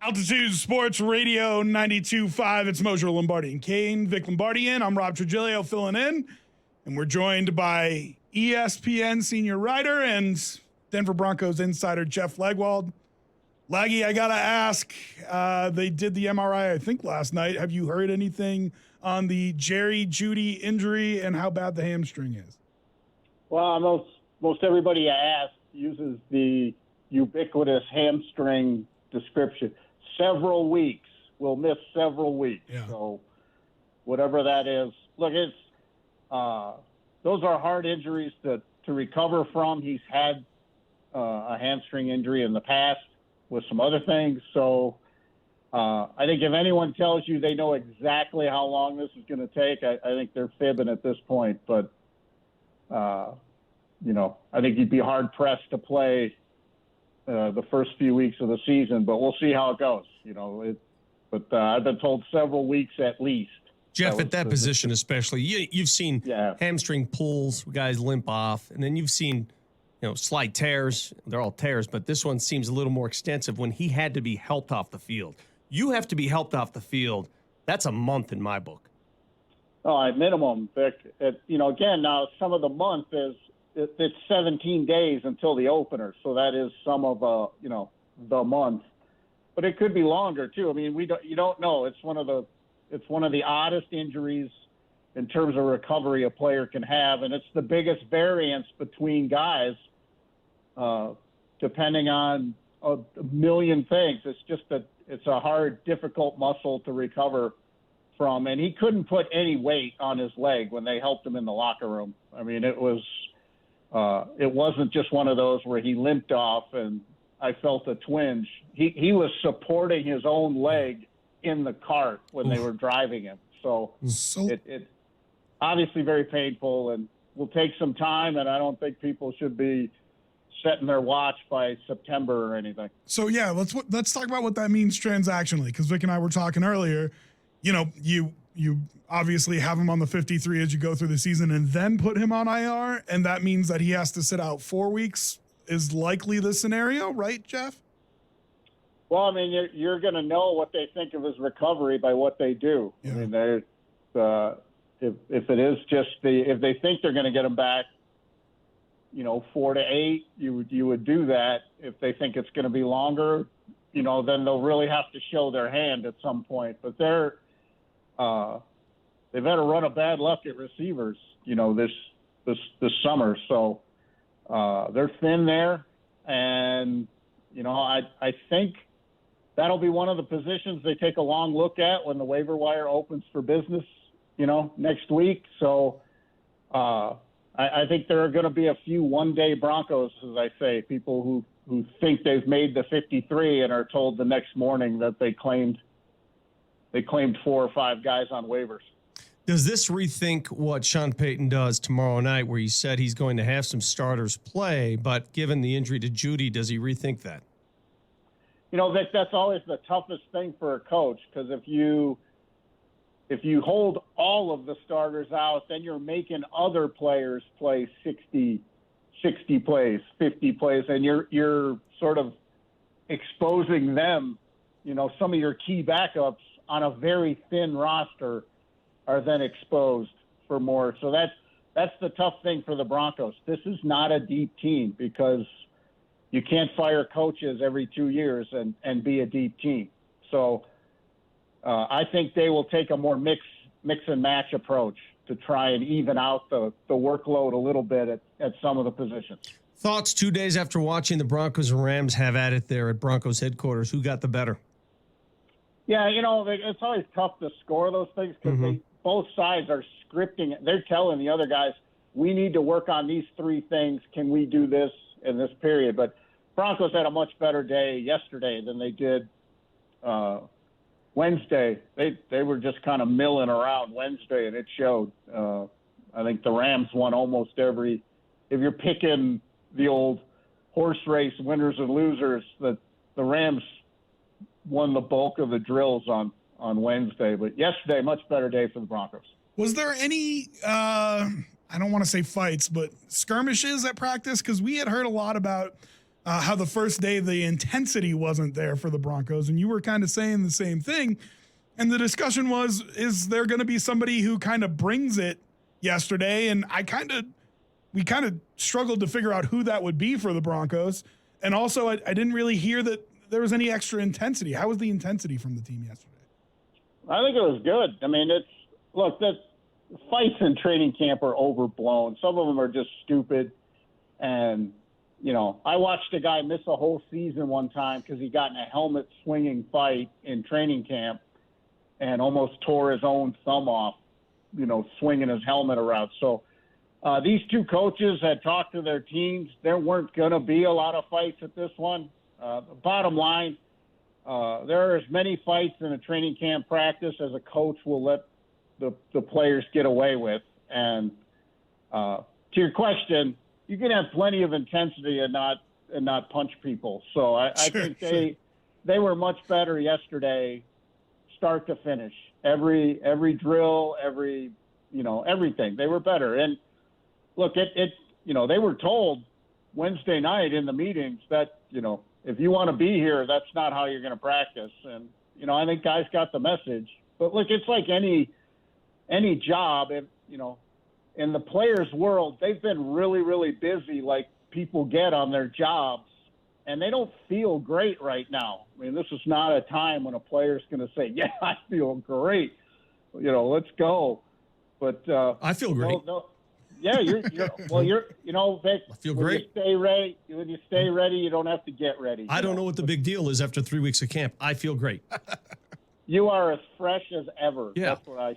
Altitude Sports Radio 92.5. It's Mosier Lombardi and Kane. Vic Lombardi in. I'm Rob Trigilio filling in. And we're joined by ESPN senior writer and Denver Broncos insider Jeff Legwold. Laggy, I got to ask, they did the MRI, I think, last night. Have you heard anything on the Jerry Jeudy injury and how bad the hamstring is? Well, most everybody I ask uses the ubiquitous hamstring description. Several weeks. We'll miss several weeks. Yeah. So whatever that is. Look, it's those are hard injuries to recover from. He's had a hamstring injury in the past with some other things. So I think if anyone tells you they know exactly how long this is going to take, I think they're fibbing at this point. But, I think you'd be hard-pressed to play the first few weeks of the season, but we'll see how it goes. But I've been told several weeks at least. Jeff, at that position especially, you've seen hamstring pulls, guys limp off, and then you've seen, slight tears. They're all tears, but this one seems a little more extensive when he had to be helped off the field. You have to be helped off the field. That's a month in my book. Oh, at minimum, Vic. Again, now some of the month is it's 17 days until the opener, so that is some of the month. But it could be longer too. I mean, you don't know. It's one of the oddest injuries in terms of recovery a player can have, and it's the biggest variance between guys, depending on a million things. It's just that it's a hard, difficult muscle to recover from, and he couldn't put any weight on his leg when they helped him in the locker room. I mean, it wasn't just one of those where he limped off and I felt a twinge. He was supporting his own leg in the cart when they were driving him. So it obviously very painful and will take some time, and I don't think people should be setting their watch by September or anything. So, yeah, let's talk about what that means transactionally, because Vic and I were talking earlier. You obviously have him on the 53 as you go through the season and then put him on IR, and that means that he has to sit out 4 weeks is likely the scenario, right, Jeff? Well, I mean, you're going to know what they think of his recovery by what they do. Yeah. I mean, if it is just if they think they're going to get him back, 4 to 8, you would do that. If they think it's going to be longer, then they'll really have to show their hand at some point. But they've had a run of bad luck at receivers, this summer. So they're thin there, and I think that'll be one of the positions they take a long look at when the waiver wire opens for business, next week. So I think there are going to be a few one-day Broncos, as I say, people who think they've made the 53 and are told the next morning that they claimed 4 or 5 guys on waivers. Does this rethink what Sean Payton does tomorrow night, where he said he's going to have some starters play, but given the injury to Jeudy, does he rethink that? Vic, that's always the toughest thing for a coach, because if you hold all of the starters out, then you're making other players play 60 plays, 50 plays, and you're sort of exposing them. Some of your key backups on a very thin roster are then exposed for more. So that's the tough thing for the Broncos. This is not a deep team, because you can't fire coaches every 2 years and be a deep team. So I think they will take a more mix and match approach to try and even out the workload a little bit at some of the positions. Thoughts 2 days after watching the Broncos and Rams have at it there at Broncos headquarters? Who got the better? Yeah, it's always tough to score those things, because both sides are scripting it. They're telling the other guys, we need to work on these 3 things. Can we do this in this period? But Broncos had a much better day yesterday than they did Wednesday. They were just kind of milling around Wednesday, and it showed. I think the Rams won almost every – if you're picking the old horse race winners and losers, the Rams won the bulk of the drills on Wednesday. But yesterday, much better day for the Broncos. Was there any I don't want to say fights, but skirmishes at practice? Because we had heard a lot about how the first day the intensity wasn't there for the Broncos, and you were kind of saying the same thing. And the discussion was, is there going to be somebody who kind of brings it yesterday? And we kind of struggled to figure out who that would be for the Broncos. And also, I didn't really hear that there was any extra intensity. How was the intensity from the team yesterday? I think it was good. I mean, that fights in training camp are overblown. Some of them are just stupid. And, I watched a guy miss a whole season one time because he got in a helmet swinging fight in training camp and almost tore his own thumb off, swinging his helmet around. So these two coaches had talked to their teams. There weren't going to be a lot of fights at this one. Bottom line, there are as many fights in a training camp practice as a coach will let the players get away with. And to your question, you can have plenty of intensity and not punch people. So I think they were much better yesterday, start to finish. Every drill, everything. They were better. And look, they were told Wednesday night in the meetings that, if you want to be here, that's not how you're going to practice. And, I think guys got the message. But look, it's like any job, in the players' world, they've been really, really busy like people get on their jobs, and they don't feel great right now. I mean, this is not a time when a player's going to say, yeah, I feel great. Let's go. But I feel great. Yeah, Vic, I feel great. When you stay ready, you don't have to get ready. I don't know what the big deal is after 3 weeks of camp. I feel great. You are as fresh as ever. Yeah. That's what I